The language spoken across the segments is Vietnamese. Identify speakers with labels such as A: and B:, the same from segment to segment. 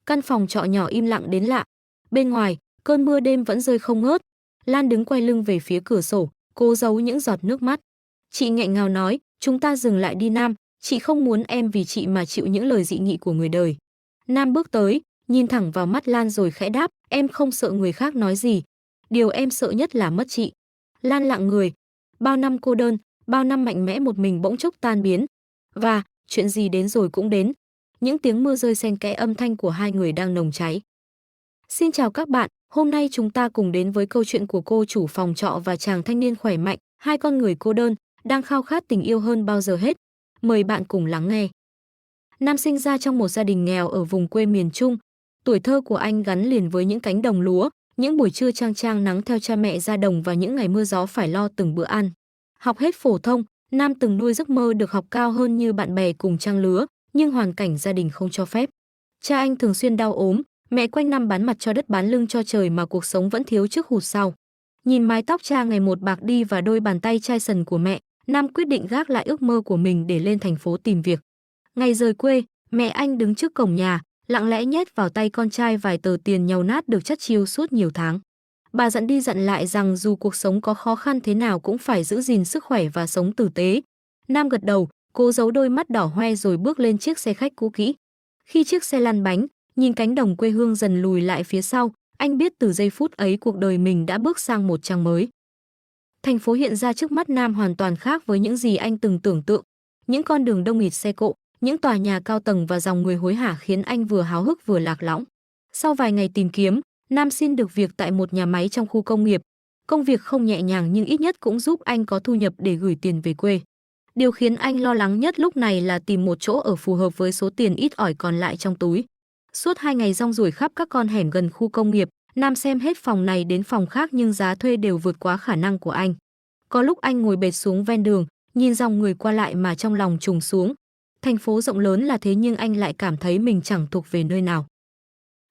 A: Căn phòng trọ nhỏ im lặng đến lạ. Bên ngoài, cơn mưa đêm vẫn rơi không ngớt. Lan đứng quay lưng về phía cửa sổ, cố giấu những giọt nước mắt. Chị nghẹn ngào nói, chúng ta dừng lại đi Nam, chị không muốn em vì chị mà chịu những lời dị nghị của người đời. Nam bước tới, nhìn thẳng vào mắt Lan rồi khẽ đáp, em không sợ người khác nói gì. Điều em sợ nhất là mất chị. Lan lặng người. Bao năm cô đơn, bao năm mạnh mẽ một mình bỗng chốc tan biến. Và, chuyện gì đến rồi cũng đến. Những tiếng mưa rơi xen kẽ âm thanh của hai người đang nồng cháy. Xin chào các bạn, hôm nay chúng ta cùng đến với câu chuyện của cô chủ phòng trọ và chàng thanh niên khỏe mạnh, hai con người cô đơn, đang khao khát tình yêu hơn bao giờ hết. Mời bạn cùng lắng nghe. Nam sinh ra trong một gia đình nghèo ở vùng quê miền Trung. Tuổi thơ của anh gắn liền với những cánh đồng lúa, những buổi trưa chang chang nắng theo cha mẹ ra đồng và những ngày mưa gió phải lo từng bữa ăn. Học hết phổ thông, Nam từng nuôi giấc mơ được học cao hơn như bạn bè cùng trang lứa, nhưng hoàn cảnh gia đình không cho phép. Cha anh thường xuyên đau ốm, mẹ quanh năm bán mặt cho đất bán lưng cho trời mà cuộc sống vẫn thiếu trước hụt sau. Nhìn mái tóc cha ngày một bạc đi và đôi bàn tay chai sần của mẹ, Nam quyết định gác lại ước mơ của mình để lên thành phố tìm việc. Ngày rời quê, mẹ anh đứng trước cổng nhà, lặng lẽ nhét vào tay con trai vài tờ tiền nhàu nát được chắt chiu suốt nhiều tháng. Bà dặn đi dặn lại rằng dù cuộc sống có khó khăn thế nào cũng phải giữ gìn sức khỏe và sống tử tế. Nam gật đầu, cố giấu đôi mắt đỏ hoe rồi bước lên chiếc xe khách cũ kỹ. Khi chiếc xe lăn bánh, nhìn cánh đồng quê hương dần lùi lại phía sau, anh biết từ giây phút ấy cuộc đời mình đã bước sang một trang mới. Thành phố hiện ra trước mắt Nam hoàn toàn khác với những gì anh từng tưởng tượng. Những con đường đông nghịt xe cộ, những tòa nhà cao tầng và dòng người hối hả khiến anh vừa háo hức vừa lạc lõng. Sau vài ngày tìm kiếm, Nam xin được việc tại một nhà máy trong khu công nghiệp. Công việc không nhẹ nhàng nhưng ít nhất cũng giúp anh có thu nhập để gửi tiền về quê. Điều khiến anh lo lắng nhất lúc này là tìm một chỗ ở phù hợp với số tiền ít ỏi còn lại trong túi. Suốt 2 ngày rong ruổi khắp các con hẻm gần khu công nghiệp, Nam xem hết phòng này đến phòng khác nhưng giá thuê đều vượt quá khả năng của anh. Có lúc anh ngồi bệt xuống ven đường, nhìn dòng người qua lại mà trong lòng trùng xuống. Thành phố rộng lớn là thế nhưng anh lại cảm thấy mình chẳng thuộc về nơi nào.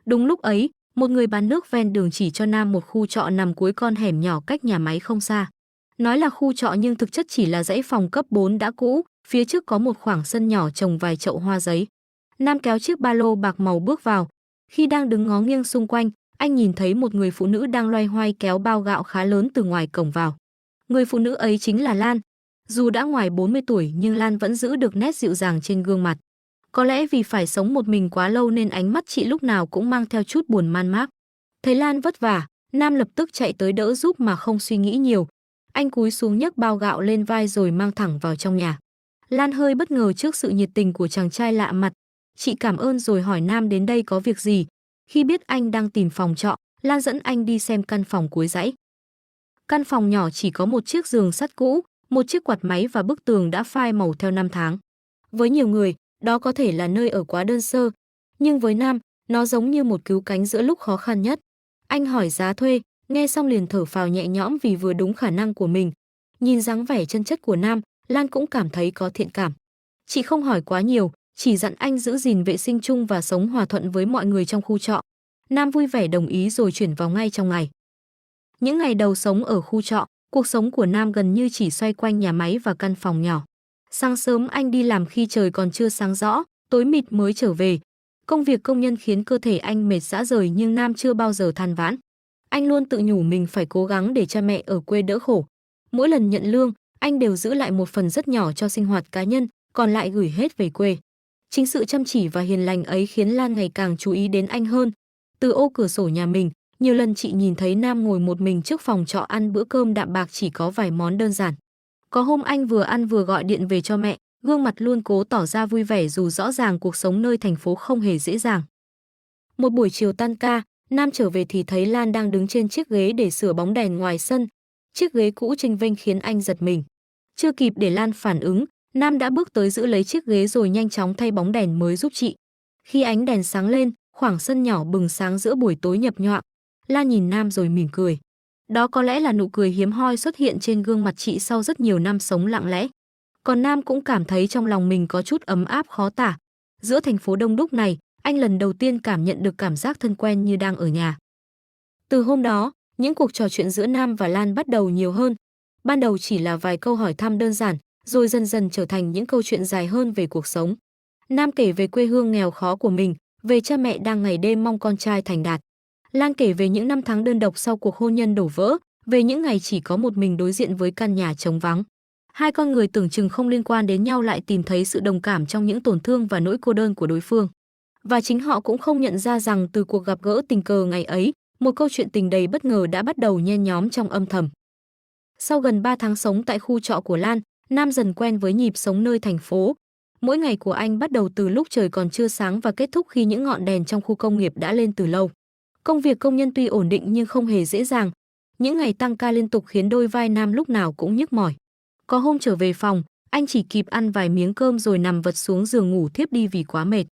A: Đúng lúc ấy, một người bán nước ven đường chỉ cho Nam một khu trọ nằm cuối con hẻm nhỏ cách nhà máy không xa. Nói là khu trọ nhưng thực chất chỉ là dãy phòng cấp 4 đã cũ, phía trước có một khoảng sân nhỏ trồng vài chậu hoa giấy. Nam kéo chiếc ba lô bạc màu bước vào. Khi đang đứng ngó nghiêng xung quanh, anh nhìn thấy một người phụ nữ đang loay hoay kéo bao gạo khá lớn từ ngoài cổng vào. Người phụ nữ ấy chính là Lan. Dù đã ngoài 40 tuổi nhưng Lan vẫn giữ được nét dịu dàng trên gương mặt. Có lẽ vì phải sống một mình quá lâu nên ánh mắt chị lúc nào cũng mang theo chút buồn man mác. Thấy Lan vất vả, Nam lập tức chạy tới đỡ giúp mà không suy nghĩ nhiều. Anh cúi xuống nhấc bao gạo lên vai rồi mang thẳng vào trong nhà. Lan hơi bất ngờ trước sự nhiệt tình của chàng trai lạ mặt. Chị cảm ơn rồi hỏi Nam đến đây có việc gì. Khi biết anh đang tìm phòng trọ, Lan dẫn anh đi xem căn phòng cuối dãy. Căn phòng nhỏ chỉ có một chiếc giường sắt cũ, một chiếc quạt máy và bức tường đã phai màu theo năm tháng. Với nhiều người, đó có thể là nơi ở quá đơn sơ, nhưng với Nam, nó giống như một cứu cánh giữa lúc khó khăn nhất. Anh hỏi giá thuê, nghe xong liền thở phào nhẹ nhõm vì vừa đúng khả năng của mình. Nhìn dáng vẻ chân chất của Nam, Lan cũng cảm thấy có thiện cảm. Chị không hỏi quá nhiều, chỉ dặn anh giữ gìn vệ sinh chung và sống hòa thuận với mọi người trong khu trọ. Nam vui vẻ đồng ý rồi chuyển vào ngay trong ngày. Những ngày đầu sống ở khu trọ, cuộc sống của Nam gần như chỉ xoay quanh nhà máy và căn phòng nhỏ. Sáng sớm anh đi làm khi trời còn chưa sáng rõ, tối mịt mới trở về. Công việc công nhân khiến cơ thể anh mệt rã rời nhưng Nam chưa bao giờ than vãn. Anh luôn tự nhủ mình phải cố gắng để cha mẹ ở quê đỡ khổ. Mỗi lần nhận lương, anh đều giữ lại một phần rất nhỏ cho sinh hoạt cá nhân, còn lại gửi hết về quê. Chính sự chăm chỉ và hiền lành ấy khiến Lan ngày càng chú ý đến anh hơn. Từ ô cửa sổ nhà mình, nhiều lần chị nhìn thấy Nam ngồi một mình trước phòng trọ ăn bữa cơm đạm bạc chỉ có vài món đơn giản. Có hôm anh vừa ăn vừa gọi điện về cho mẹ, gương mặt luôn cố tỏ ra vui vẻ dù rõ ràng cuộc sống nơi thành phố không hề dễ dàng. Một buổi chiều tan ca, Nam trở về thì thấy Lan đang đứng trên chiếc ghế để sửa bóng đèn ngoài sân. Chiếc ghế cũ chênh vênh khiến anh giật mình. Chưa kịp để Lan phản ứng, Nam đã bước tới giữ lấy chiếc ghế rồi nhanh chóng thay bóng đèn mới giúp chị. Khi ánh đèn sáng lên, khoảng sân nhỏ bừng sáng giữa buổi tối nhập nhoạng. Lan nhìn Nam rồi mỉm cười. Đó có lẽ là nụ cười hiếm hoi xuất hiện trên gương mặt chị sau rất nhiều năm sống lặng lẽ. Còn Nam cũng cảm thấy trong lòng mình có chút ấm áp khó tả. Giữa thành phố đông đúc này, anh lần đầu tiên cảm nhận được cảm giác thân quen như đang ở nhà. Từ hôm đó, những cuộc trò chuyện giữa Nam và Lan bắt đầu nhiều hơn. Ban đầu chỉ là vài câu hỏi thăm đơn giản, rồi dần dần trở thành những câu chuyện dài hơn về cuộc sống. Nam kể về quê hương nghèo khó của mình, về cha mẹ đang ngày đêm mong con trai thành đạt. Lan kể về những năm tháng đơn độc sau cuộc hôn nhân đổ vỡ, về những ngày chỉ có một mình đối diện với căn nhà trống vắng. Hai con người tưởng chừng không liên quan đến nhau lại tìm thấy sự đồng cảm trong những tổn thương và nỗi cô đơn của đối phương. Và chính họ cũng không nhận ra rằng từ cuộc gặp gỡ tình cờ ngày ấy, một câu chuyện tình đầy bất ngờ đã bắt đầu nhen nhóm trong âm thầm. Sau gần 3 tháng sống tại khu trọ của Lan, Nam dần quen với nhịp sống nơi thành phố. Mỗi ngày của anh bắt đầu từ lúc trời còn chưa sáng và kết thúc khi những ngọn đèn trong khu công nghiệp đã lên từ lâu. Công việc công nhân tuy ổn định nhưng không hề dễ dàng. Những ngày tăng ca liên tục khiến đôi vai Nam lúc nào cũng nhức mỏi. Có hôm trở về phòng, anh chỉ kịp ăn vài miếng cơm rồi nằm vật xuống giường ngủ thiếp đi vì quá mệt.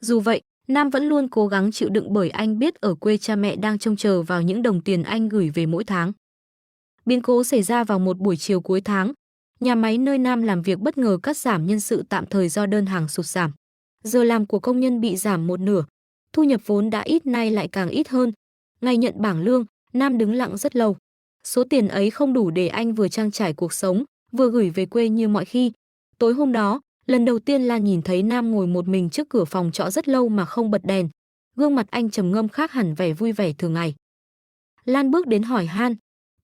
A: Dù vậy, Nam vẫn luôn cố gắng chịu đựng bởi anh biết ở quê cha mẹ đang trông chờ vào những đồng tiền anh gửi về mỗi tháng. Biến cố xảy ra vào một buổi chiều cuối tháng. Nhà máy nơi Nam làm việc bất ngờ cắt giảm nhân sự tạm thời do đơn hàng sụt giảm. Giờ làm của công nhân bị giảm một nửa. Thu nhập vốn đã ít nay lại càng ít hơn. Ngày nhận bảng lương, Nam đứng lặng rất lâu. Số tiền ấy không đủ để anh vừa trang trải cuộc sống, vừa gửi về quê như mọi khi. Tối hôm đó, lần đầu tiên Lan nhìn thấy Nam ngồi một mình trước cửa phòng trọ rất lâu mà không bật đèn. Gương mặt anh trầm ngâm khác hẳn vẻ vui vẻ thường ngày. Lan bước đến hỏi han.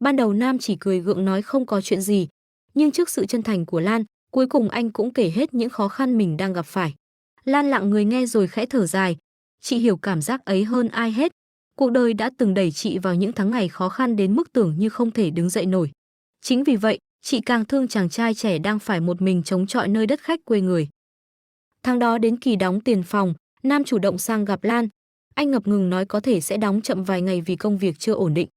A: Ban đầu Nam chỉ cười gượng nói không có chuyện gì. Nhưng trước sự chân thành của Lan, cuối cùng anh cũng kể hết những khó khăn mình đang gặp phải. Lan lặng người nghe rồi khẽ thở dài. Chị hiểu cảm giác ấy hơn ai hết. Cuộc đời đã từng đẩy chị vào những tháng ngày khó khăn đến mức tưởng như không thể đứng dậy nổi. Chính vì vậy, chị càng thương chàng trai trẻ đang phải một mình chống chọi nơi đất khách quê người. Tháng đó đến kỳ đóng tiền phòng, Nam chủ động sang gặp Lan. Anh ngập ngừng nói có thể sẽ đóng chậm vài ngày vì công việc chưa ổn định.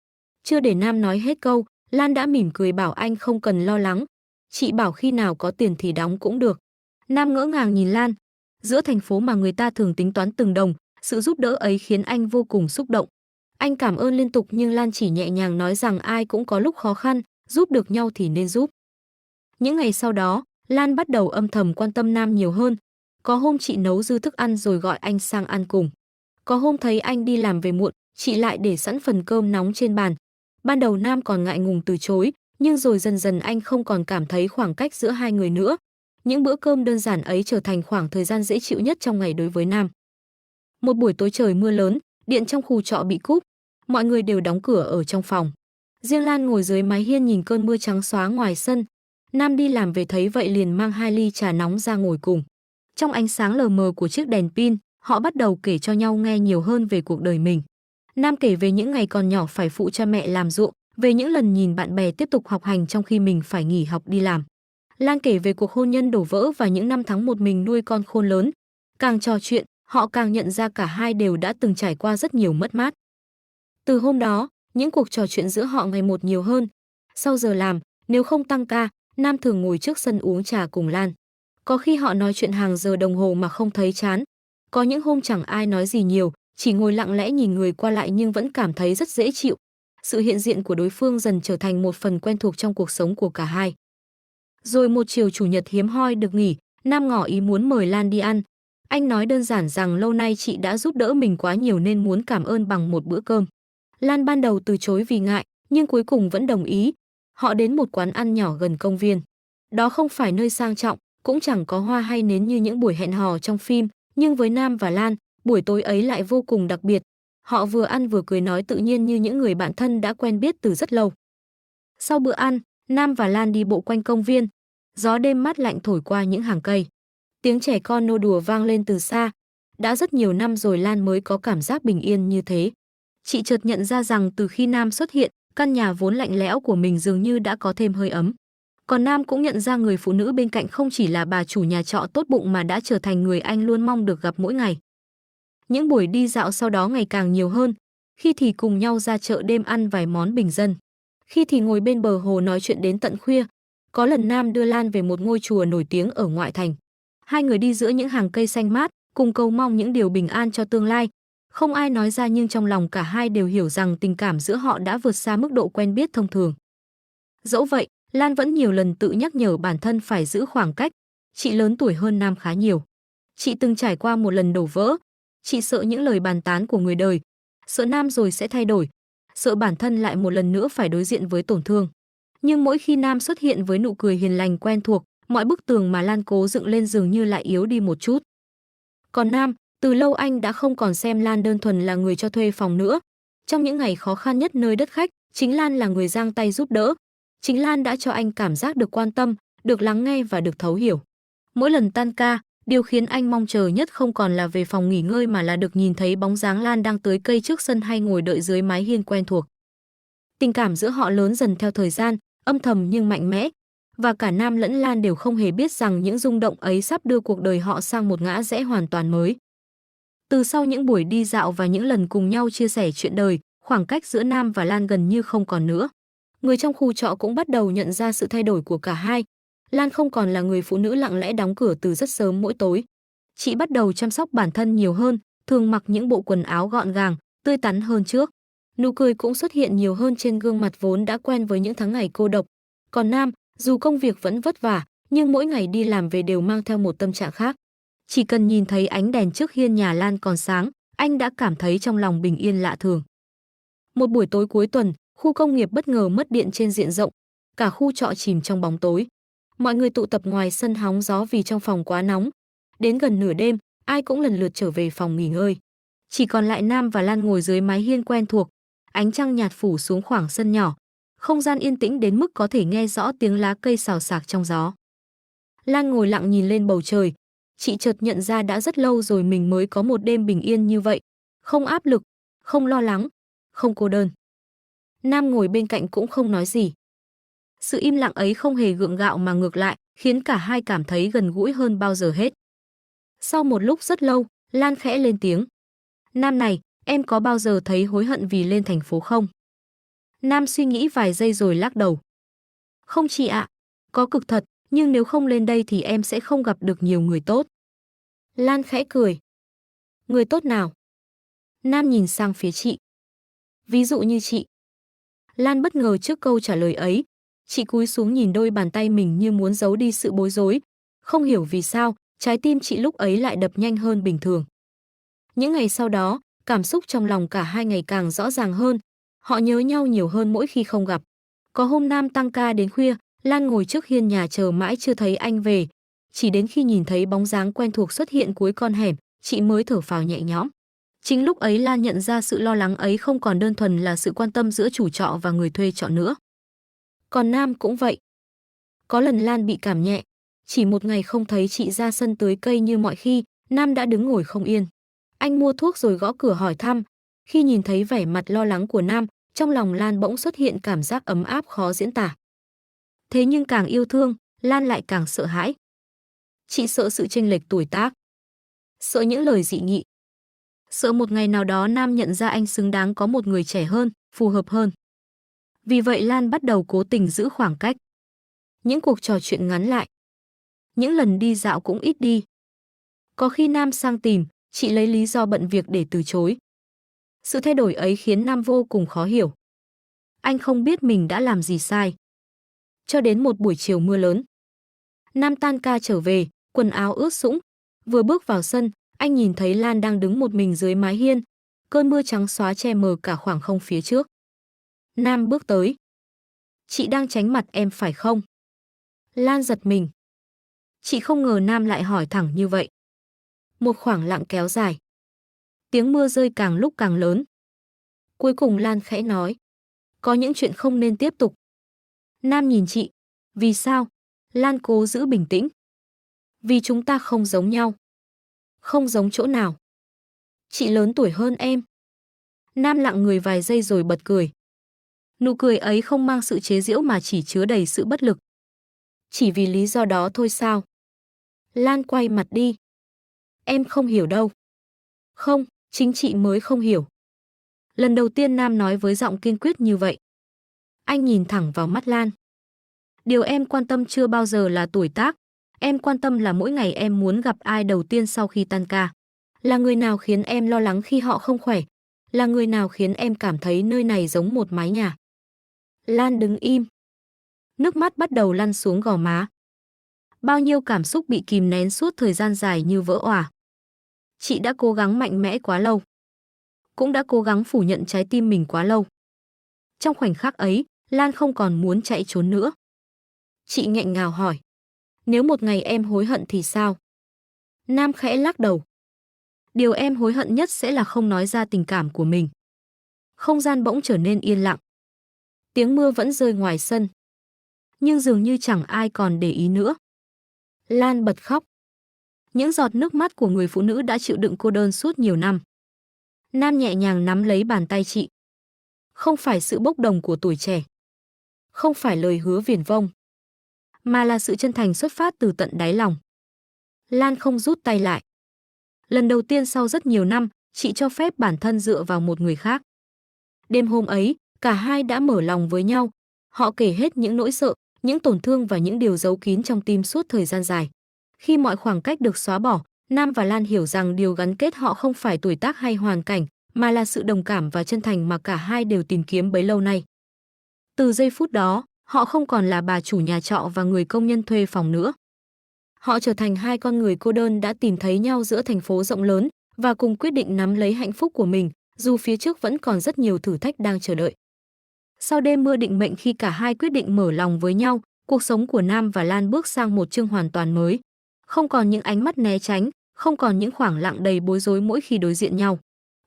A: Chưa để Nam nói hết câu, Lan đã mỉm cười bảo anh không cần lo lắng. Chị bảo khi nào có tiền thì đóng cũng được. Nam ngỡ ngàng nhìn Lan. Giữa thành phố mà người ta thường tính toán từng đồng, sự giúp đỡ ấy khiến anh vô cùng xúc động. Anh cảm ơn liên tục nhưng Lan chỉ nhẹ nhàng nói rằng ai cũng có lúc khó khăn, giúp được nhau thì nên giúp. Những ngày sau đó, Lan bắt đầu âm thầm quan tâm Nam nhiều hơn. Có hôm chị nấu dư thức ăn rồi gọi anh sang ăn cùng. Có hôm thấy anh đi làm về muộn, chị lại để sẵn phần cơm nóng trên bàn. Ban đầu Nam còn ngại ngùng từ chối, nhưng rồi dần dần anh không còn cảm thấy khoảng cách giữa hai người nữa. Những bữa cơm đơn giản ấy trở thành khoảng thời gian dễ chịu nhất trong ngày đối với Nam. Một buổi tối trời mưa lớn, điện trong khu trọ bị cúp. Mọi người đều đóng cửa ở trong phòng. Riêng Lan ngồi dưới mái hiên nhìn cơn mưa trắng xóa ngoài sân. Nam đi làm về thấy vậy liền mang 2 ly trà nóng ra ngồi cùng. Trong ánh sáng lờ mờ của chiếc đèn pin, họ bắt đầu kể cho nhau nghe nhiều hơn về cuộc đời mình. Nam kể về những ngày còn nhỏ phải phụ cha mẹ làm ruộng, về những lần nhìn bạn bè tiếp tục học hành trong khi mình phải nghỉ học đi làm. Lan kể về cuộc hôn nhân đổ vỡ và những năm tháng một mình nuôi con khôn lớn. Càng trò chuyện, họ càng nhận ra cả hai đều đã từng trải qua rất nhiều mất mát. Từ hôm đó, những cuộc trò chuyện giữa họ ngày một nhiều hơn. Sau giờ làm, nếu không tăng ca, Nam thường ngồi trước sân uống trà cùng Lan. Có khi họ nói chuyện hàng giờ đồng hồ mà không thấy chán. Có những hôm chẳng ai nói gì nhiều, chỉ ngồi lặng lẽ nhìn người qua lại nhưng vẫn cảm thấy rất dễ chịu. Sự hiện diện của đối phương dần trở thành một phần quen thuộc trong cuộc sống của cả hai. Rồi một chiều chủ nhật hiếm hoi được nghỉ, Nam ngỏ ý muốn mời Lan đi ăn. Anh nói đơn giản rằng lâu nay chị đã giúp đỡ mình quá nhiều nên muốn cảm ơn bằng một bữa cơm. Lan ban đầu từ chối vì ngại, nhưng cuối cùng vẫn đồng ý. Họ đến một quán ăn nhỏ gần công viên. Đó không phải nơi sang trọng, cũng chẳng có hoa hay nến như những buổi hẹn hò trong phim, nhưng với Nam và Lan, buổi tối ấy lại vô cùng đặc biệt. Họ vừa ăn vừa cười nói tự nhiên như những người bạn thân đã quen biết từ rất lâu. Sau bữa ăn, Nam và Lan đi bộ quanh công viên. Gió đêm mát lạnh thổi qua những hàng cây. Tiếng trẻ con nô đùa vang lên từ xa. Đã rất nhiều năm rồi Lan mới có cảm giác bình yên như thế. Chị chợt nhận ra rằng từ khi Nam xuất hiện, căn nhà vốn lạnh lẽo của mình dường như đã có thêm hơi ấm. Còn Nam cũng nhận ra người phụ nữ bên cạnh không chỉ là bà chủ nhà trọ tốt bụng mà đã trở thành người anh luôn mong được gặp mỗi ngày. Những buổi đi dạo sau đó ngày càng nhiều hơn, khi thì cùng nhau ra chợ đêm ăn vài món bình dân, khi thì ngồi bên bờ hồ nói chuyện đến tận khuya. Có lần Nam đưa Lan về một ngôi chùa nổi tiếng ở ngoại thành. Hai người đi giữa những hàng cây xanh mát, cùng cầu mong những điều bình an cho tương lai. Không ai nói ra nhưng trong lòng cả hai đều hiểu rằng tình cảm giữa họ đã vượt xa mức độ quen biết thông thường. Dẫu vậy, Lan vẫn nhiều lần tự nhắc nhở bản thân phải giữ khoảng cách. Chị lớn tuổi hơn Nam khá nhiều. Chị từng trải qua một lần đổ vỡ. Chị sợ những lời bàn tán của người đời. Sợ Nam rồi sẽ thay đổi. Sợ bản thân lại một lần nữa phải đối diện với tổn thương. Nhưng mỗi khi Nam xuất hiện với nụ cười hiền lành quen thuộc, mọi bức tường mà Lan cố dựng lên dường như lại yếu đi một chút. Còn Nam, Từ lâu anh đã không còn xem Lan đơn thuần là người cho thuê phòng nữa. Trong những ngày khó khăn nhất nơi đất khách, chính Lan là người giang tay giúp đỡ. Chính Lan đã cho anh cảm giác được quan tâm, được lắng nghe và được thấu hiểu. Mỗi lần tan ca, điều khiến anh mong chờ nhất không còn là về phòng nghỉ ngơi mà là được nhìn thấy bóng dáng Lan đang tưới cây trước sân hay ngồi đợi dưới mái hiên quen thuộc. Tình cảm giữa họ lớn dần theo thời gian, âm thầm nhưng mạnh mẽ. Và cả Nam lẫn Lan đều không hề biết rằng những rung động ấy sắp đưa cuộc đời họ sang một ngã rẽ hoàn toàn mới. Từ sau những buổi đi dạo và những lần cùng nhau chia sẻ chuyện đời, khoảng cách giữa Nam và Lan gần như không còn nữa. Người trong khu trọ cũng bắt đầu nhận ra sự thay đổi của cả hai. Lan không còn là người phụ nữ lặng lẽ đóng cửa từ rất sớm mỗi tối. Chị bắt đầu chăm sóc bản thân nhiều hơn, thường mặc những bộ quần áo gọn gàng, tươi tắn hơn trước. Nụ cười cũng xuất hiện nhiều hơn trên gương mặt vốn đã quen với những tháng ngày cô độc. Còn Nam, dù công việc vẫn vất vả, nhưng mỗi ngày đi làm về đều mang theo một tâm trạng khác. Chỉ cần nhìn thấy ánh đèn trước hiên nhà Lan còn sáng, anh đã cảm thấy trong lòng bình yên lạ thường. Một buổi tối cuối tuần, khu công nghiệp bất ngờ mất điện trên diện rộng, cả khu trọ chìm trong bóng tối. Mọi người tụ tập ngoài sân hóng gió vì trong phòng quá nóng. Đến gần nửa đêm, ai cũng lần lượt trở về phòng nghỉ ngơi. Chỉ còn lại Nam và Lan ngồi dưới mái hiên quen thuộc, ánh trăng nhạt phủ xuống khoảng sân nhỏ. Không gian yên tĩnh đến mức có thể nghe rõ tiếng lá cây xào xạc trong gió. Lan ngồi lặng nhìn lên bầu trời. Chị chợt nhận ra đã rất lâu rồi mình mới có một đêm bình yên như vậy. Không áp lực, không lo lắng, không cô đơn. Nam ngồi bên cạnh cũng không nói gì. Sự im lặng ấy không hề gượng gạo mà ngược lại, khiến cả hai cảm thấy gần gũi hơn bao giờ hết. Sau một lúc rất lâu, Lan khẽ lên tiếng. Nam này, em có bao giờ thấy hối hận vì lên thành phố không? Nam suy nghĩ vài giây rồi lắc đầu. Không chị ạ, có cực thật, nhưng nếu không lên đây thì em sẽ không gặp được nhiều người tốt. Lan khẽ cười. Người tốt nào? Nam nhìn sang phía chị. Ví dụ như chị. Lan bất ngờ trước câu trả lời ấy. Chị cúi xuống nhìn đôi bàn tay mình như muốn giấu đi sự bối rối. Không hiểu vì sao, trái tim chị lúc ấy lại đập nhanh hơn bình thường. Những ngày sau đó, cảm xúc trong lòng cả hai ngày càng rõ ràng hơn. Họ nhớ nhau nhiều hơn mỗi khi không gặp. Có hôm Nam tăng ca đến khuya, Lan ngồi trước hiên nhà chờ mãi chưa thấy anh về. Chỉ đến khi nhìn thấy bóng dáng quen thuộc xuất hiện cuối con hẻm, chị mới thở phào nhẹ nhõm. Chính lúc ấy Lan nhận ra sự lo lắng ấy không còn đơn thuần là sự quan tâm giữa chủ trọ và người thuê trọ nữa. Còn Nam cũng vậy. Có lần Lan bị cảm nhẹ, chỉ một ngày không thấy chị ra sân tưới cây như mọi khi, Nam đã đứng ngồi không yên. Anh mua thuốc rồi gõ cửa hỏi thăm. Khi nhìn thấy vẻ mặt lo lắng của Nam, trong lòng Lan bỗng xuất hiện cảm giác ấm áp khó diễn tả. Thế nhưng càng yêu thương, Lan lại càng sợ hãi. Chị sợ sự chênh lệch tuổi tác, sợ những lời dị nghị, sợ một ngày nào đó Nam nhận ra anh xứng đáng có một người trẻ hơn, phù hợp hơn. Vì vậy Lan bắt đầu cố tình giữ khoảng cách. Những cuộc trò chuyện ngắn lại. Những lần đi dạo cũng ít đi. Có khi Nam sang tìm, chị lấy lý do bận việc để từ chối. Sự thay đổi ấy khiến Nam vô cùng khó hiểu. Anh không biết mình đã làm gì sai. Cho đến một buổi chiều mưa lớn. Nam tan ca trở về, quần áo ướt sũng. Vừa bước vào sân, anh nhìn thấy Lan đang đứng một mình dưới mái hiên. Cơn mưa trắng xóa che mờ cả khoảng không phía trước. Nam bước tới. Chị đang tránh mặt em phải không? Lan giật mình. Chị không ngờ Nam lại hỏi thẳng như vậy. Một khoảng lặng kéo dài. Tiếng mưa rơi càng lúc càng lớn. Cuối cùng Lan khẽ nói. Có những chuyện không nên tiếp tục. Nam nhìn chị. Vì sao? Lan cố giữ bình tĩnh. Vì chúng ta không giống nhau. Không giống chỗ nào. Chị lớn tuổi hơn em. Nam lặng người vài giây rồi bật cười. Nụ cười ấy không mang sự chế giễu mà chỉ chứa đầy sự bất lực. Chỉ vì lý do đó thôi sao? Lan quay mặt đi. Em không hiểu đâu. Không, chính chị mới không hiểu. Lần đầu tiên Nam nói với giọng kiên quyết như vậy. Anh nhìn thẳng vào mắt Lan. Điều em quan tâm chưa bao giờ là tuổi tác. Em quan tâm là mỗi ngày em muốn gặp ai đầu tiên sau khi tan ca. Là người nào khiến em lo lắng khi họ không khỏe. Là người nào khiến em cảm thấy nơi này giống một mái nhà. Lan đứng im. Nước mắt bắt đầu lăn xuống gò má. Bao nhiêu cảm xúc bị kìm nén suốt thời gian dài như vỡ òa. Chị đã cố gắng mạnh mẽ quá lâu. Cũng đã cố gắng phủ nhận trái tim mình quá lâu. Trong khoảnh khắc ấy, Lan không còn muốn chạy trốn nữa. Chị nghẹn ngào hỏi. Nếu một ngày em hối hận thì sao? Nam khẽ lắc đầu. Điều em hối hận nhất sẽ là không nói ra tình cảm của mình. Không gian bỗng trở nên yên lặng. Tiếng mưa vẫn rơi ngoài sân. Nhưng dường như chẳng ai còn để ý nữa. Lan bật khóc. Những giọt nước mắt của người phụ nữ đã chịu đựng cô đơn suốt nhiều năm. Nam nhẹ nhàng nắm lấy bàn tay chị. Không phải sự bốc đồng của tuổi trẻ. Không phải lời hứa viển vông. Mà là sự chân thành xuất phát từ tận đáy lòng. Lan không rút tay lại. Lần đầu tiên sau rất nhiều năm, chị cho phép bản thân dựa vào một người khác. Đêm hôm ấy, cả hai đã mở lòng với nhau. Họ kể hết những nỗi sợ, những tổn thương và những điều giấu kín trong tim suốt thời gian dài. Khi mọi khoảng cách được xóa bỏ, Nam và Lan hiểu rằng điều gắn kết họ không phải tuổi tác hay hoàn cảnh, mà là sự đồng cảm và chân thành mà cả hai đều tìm kiếm bấy lâu nay. Từ giây phút đó, họ không còn là bà chủ nhà trọ và người công nhân thuê phòng nữa. Họ trở thành hai con người cô đơn đã tìm thấy nhau giữa thành phố rộng lớn và cùng quyết định nắm lấy hạnh phúc của mình, dù phía trước vẫn còn rất nhiều thử thách đang chờ đợi. Sau đêm mưa định mệnh khi cả hai quyết định mở lòng với nhau, cuộc sống của Nam và Lan bước sang một chương hoàn toàn mới. Không còn những ánh mắt né tránh, không còn những khoảng lặng đầy bối rối mỗi khi đối diện nhau.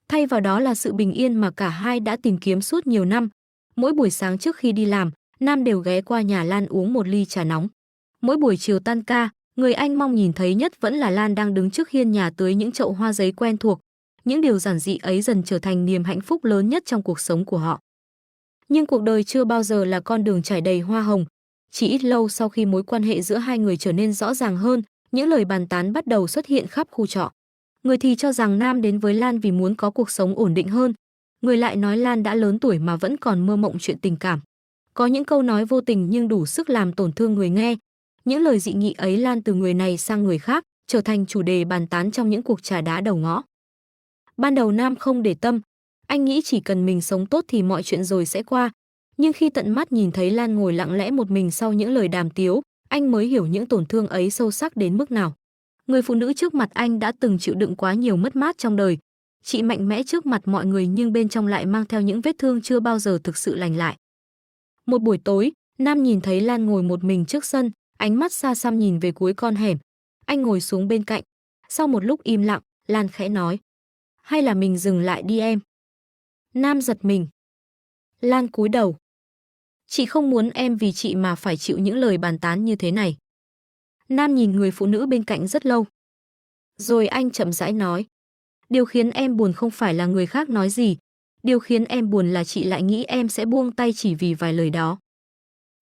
A: Thay vào đó là sự bình yên mà cả hai đã tìm kiếm suốt nhiều năm. Mỗi buổi sáng trước khi đi làm, Nam đều ghé qua nhà Lan uống một ly trà nóng. Mỗi buổi chiều tan ca, người anh mong nhìn thấy nhất vẫn là Lan đang đứng trước hiên nhà tưới những chậu hoa giấy quen thuộc. Những điều giản dị ấy dần trở thành niềm hạnh phúc lớn nhất trong cuộc sống của họ. Nhưng cuộc đời chưa bao giờ là con đường trải đầy hoa hồng. Chỉ ít lâu sau khi mối quan hệ giữa hai người trở nên rõ ràng hơn, những lời bàn tán bắt đầu xuất hiện khắp khu trọ. Người thì cho rằng Nam đến với Lan vì muốn có cuộc sống ổn định hơn. Người lại nói Lan đã lớn tuổi mà vẫn còn mơ mộng chuyện tình cảm. Có những câu nói vô tình nhưng đủ sức làm tổn thương người nghe. Những lời dị nghị ấy lan từ người này sang người khác, trở thành chủ đề bàn tán trong những cuộc trà đá đầu ngõ. Ban đầu Nam không để tâm, anh nghĩ chỉ cần mình sống tốt thì mọi chuyện rồi sẽ qua. Nhưng khi tận mắt nhìn thấy Lan ngồi lặng lẽ một mình sau những lời đàm tiếu, anh mới hiểu những tổn thương ấy sâu sắc đến mức nào. Người phụ nữ trước mặt anh đã từng chịu đựng quá nhiều mất mát trong đời. Chị mạnh mẽ trước mặt mọi người nhưng bên trong lại mang theo những vết thương chưa bao giờ thực sự lành lại. Một buổi tối, Nam nhìn thấy Lan ngồi một mình trước sân, ánh mắt xa xăm nhìn về cuối con hẻm. Anh ngồi xuống bên cạnh. Sau một lúc im lặng, Lan khẽ nói: "Hay là mình dừng lại đi em?" Nam giật mình. Lan cúi đầu. "Chị không muốn em vì chị mà phải chịu những lời bàn tán như thế này." Nam nhìn người phụ nữ bên cạnh rất lâu. Rồi anh chậm rãi nói: "Điều khiến em buồn không phải là người khác nói gì. Điều khiến em buồn là chị lại nghĩ em sẽ buông tay chỉ vì vài lời đó."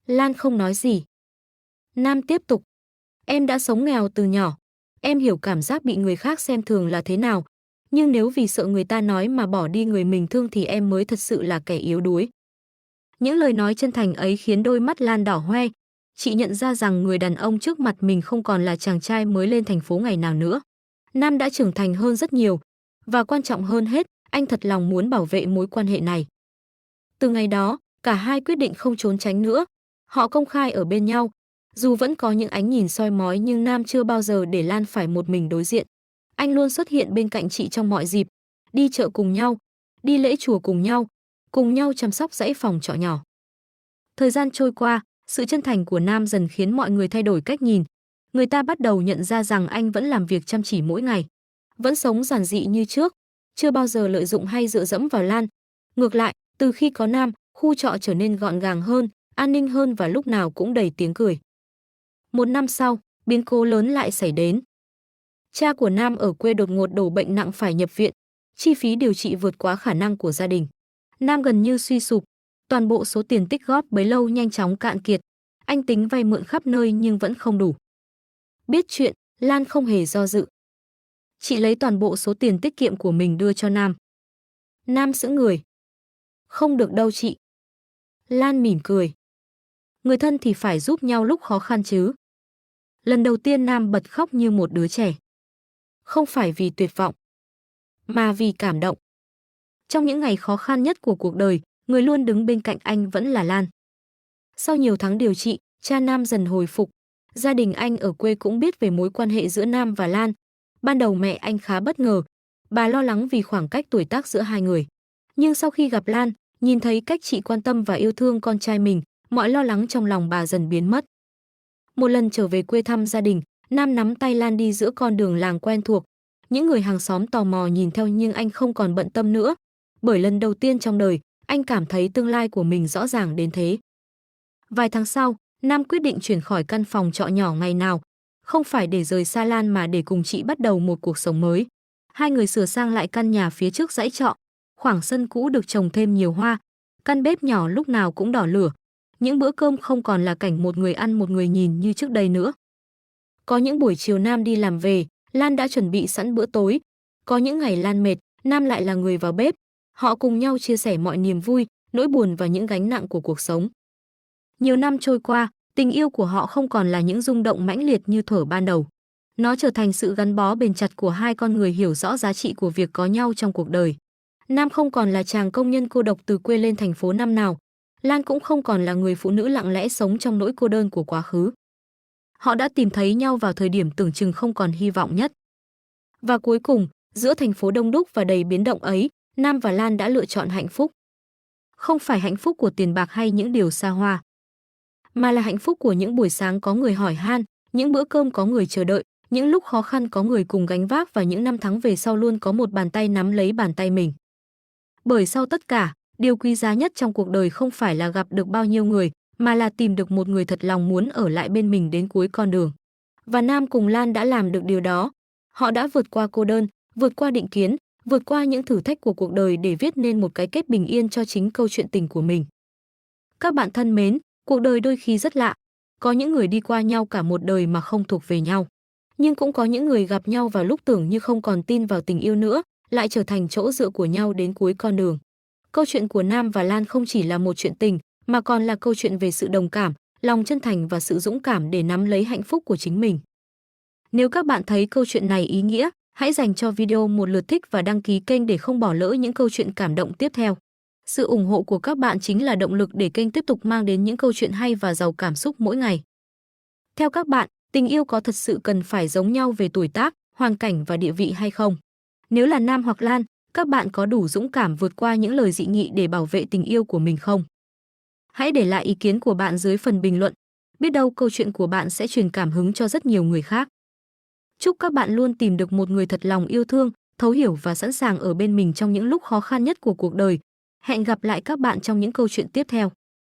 A: Lan không nói gì. Nam tiếp tục: "Em đã sống nghèo từ nhỏ. Em hiểu cảm giác bị người khác xem thường là thế nào. Nhưng nếu vì sợ người ta nói mà bỏ đi người mình thương thì em mới thật sự là kẻ yếu đuối." Những lời nói chân thành ấy khiến đôi mắt Lan đỏ hoe. Chị nhận ra rằng người đàn ông trước mặt mình không còn là chàng trai mới lên thành phố ngày nào nữa. Nam đã trưởng thành hơn rất nhiều. Và quan trọng hơn hết, anh thật lòng muốn bảo vệ mối quan hệ này. Từ ngày đó, cả hai quyết định không trốn tránh nữa. Họ công khai ở bên nhau. Dù vẫn có những ánh nhìn soi mói nhưng Nam chưa bao giờ để Lan phải một mình đối diện. Anh luôn xuất hiện bên cạnh chị trong mọi dịp. Đi chợ cùng nhau, đi lễ chùa cùng nhau chăm sóc dãy phòng trọ nhỏ. Thời gian trôi qua, sự chân thành của Nam dần khiến mọi người thay đổi cách nhìn. Người ta bắt đầu nhận ra rằng anh vẫn làm việc chăm chỉ mỗi ngày. Vẫn sống giản dị như trước, chưa bao giờ lợi dụng hay dựa dẫm vào Lan. Ngược lại, từ khi có Nam, khu trọ trở nên gọn gàng hơn, an ninh hơn và lúc nào cũng đầy tiếng cười. Một năm sau, biến cố lớn lại xảy đến. Cha của Nam ở quê đột ngột đổ bệnh nặng phải nhập viện, chi phí điều trị vượt quá khả năng của gia đình. Nam gần như suy sụp, toàn bộ số tiền tích góp bấy lâu nhanh chóng cạn kiệt. Anh tính vay mượn khắp nơi nhưng vẫn không đủ. Biết chuyện, Lan không hề do dự. Chị lấy toàn bộ số tiền tiết kiệm của mình đưa cho Nam. Nam sững người. "Không được đâu chị." Lan mỉm cười. "Người thân thì phải giúp nhau lúc khó khăn chứ." Lần đầu tiên Nam bật khóc như một đứa trẻ. Không phải vì tuyệt vọng, mà vì cảm động. Trong những ngày khó khăn nhất của cuộc đời, người luôn đứng bên cạnh anh vẫn là Lan. Sau nhiều tháng điều trị, cha Nam dần hồi phục. Gia đình anh ở quê cũng biết về mối quan hệ giữa Nam và Lan. Ban đầu mẹ anh khá bất ngờ. Bà lo lắng vì khoảng cách tuổi tác giữa hai người. Nhưng sau khi gặp Lan, nhìn thấy cách chị quan tâm và yêu thương con trai mình, mọi lo lắng trong lòng bà dần biến mất. Một lần trở về quê thăm gia đình, Nam nắm tay Lan đi giữa con đường làng quen thuộc. Những người hàng xóm tò mò nhìn theo nhưng anh không còn bận tâm nữa, bởi lần đầu tiên trong đời, anh cảm thấy tương lai của mình rõ ràng đến thế. Vài tháng sau, Nam quyết định chuyển khỏi căn phòng trọ nhỏ ngày nào, không phải để rời xa Lan mà để cùng chị bắt đầu một cuộc sống mới. Hai người sửa sang lại căn nhà phía trước dãy trọ, khoảng sân cũ được trồng thêm nhiều hoa, căn bếp nhỏ lúc nào cũng đỏ lửa. Những bữa cơm không còn là cảnh một người ăn một người nhìn như trước đây nữa. Có những buổi chiều Nam đi làm về, Lan đã chuẩn bị sẵn bữa tối. Có những ngày Lan mệt, Nam lại là người vào bếp. Họ cùng nhau chia sẻ mọi niềm vui, nỗi buồn và những gánh nặng của cuộc sống. Nhiều năm trôi qua, tình yêu của họ không còn là những rung động mãnh liệt như thuở ban đầu. Nó trở thành sự gắn bó bền chặt của hai con người hiểu rõ giá trị của việc có nhau trong cuộc đời. Nam không còn là chàng công nhân cô độc từ quê lên thành phố năm nào. Lan cũng không còn là người phụ nữ lặng lẽ sống trong nỗi cô đơn của quá khứ. Họ đã tìm thấy nhau vào thời điểm tưởng chừng không còn hy vọng nhất. Và cuối cùng, giữa thành phố đông đúc và đầy biến động ấy, Nam và Lan đã lựa chọn hạnh phúc. Không phải hạnh phúc của tiền bạc hay những điều xa hoa, mà là hạnh phúc của những buổi sáng có người hỏi han, những bữa cơm có người chờ đợi, những lúc khó khăn có người cùng gánh vác và những năm tháng về sau luôn có một bàn tay nắm lấy bàn tay mình. Bởi sau tất cả, điều quý giá nhất trong cuộc đời không phải là gặp được bao nhiêu người, mà là tìm được một người thật lòng muốn ở lại bên mình đến cuối con đường. Và Nam cùng Lan đã làm được điều đó. Họ đã vượt qua cô đơn, vượt qua định kiến, vượt qua những thử thách của cuộc đời để viết nên một cái kết bình yên cho chính câu chuyện tình của mình. Các bạn thân mến, cuộc đời đôi khi rất lạ. Có những người đi qua nhau cả một đời mà không thuộc về nhau. Nhưng cũng có những người gặp nhau vào lúc tưởng như không còn tin vào tình yêu nữa, lại trở thành chỗ dựa của nhau đến cuối con đường. Câu chuyện của Nam và Lan không chỉ là một chuyện tình, mà còn là câu chuyện về sự đồng cảm, lòng chân thành và sự dũng cảm để nắm lấy hạnh phúc của chính mình. Nếu các bạn thấy câu chuyện này ý nghĩa, hãy dành cho video một lượt thích và đăng ký kênh để không bỏ lỡ những câu chuyện cảm động tiếp theo. Sự ủng hộ của các bạn chính là động lực để kênh tiếp tục mang đến những câu chuyện hay và giàu cảm xúc mỗi ngày. Theo các bạn, tình yêu có thật sự cần phải giống nhau về tuổi tác, hoàn cảnh và địa vị hay không? Nếu là Nam hoặc Lan, các bạn có đủ dũng cảm vượt qua những lời dị nghị để bảo vệ tình yêu của mình không? Hãy để lại ý kiến của bạn dưới phần bình luận. Biết đâu câu chuyện của bạn sẽ truyền cảm hứng cho rất nhiều người khác. Chúc các bạn luôn tìm được một người thật lòng yêu thương, thấu hiểu và sẵn sàng ở bên mình trong những lúc khó khăn nhất của cuộc đời. Hẹn gặp lại các bạn trong những câu chuyện tiếp theo.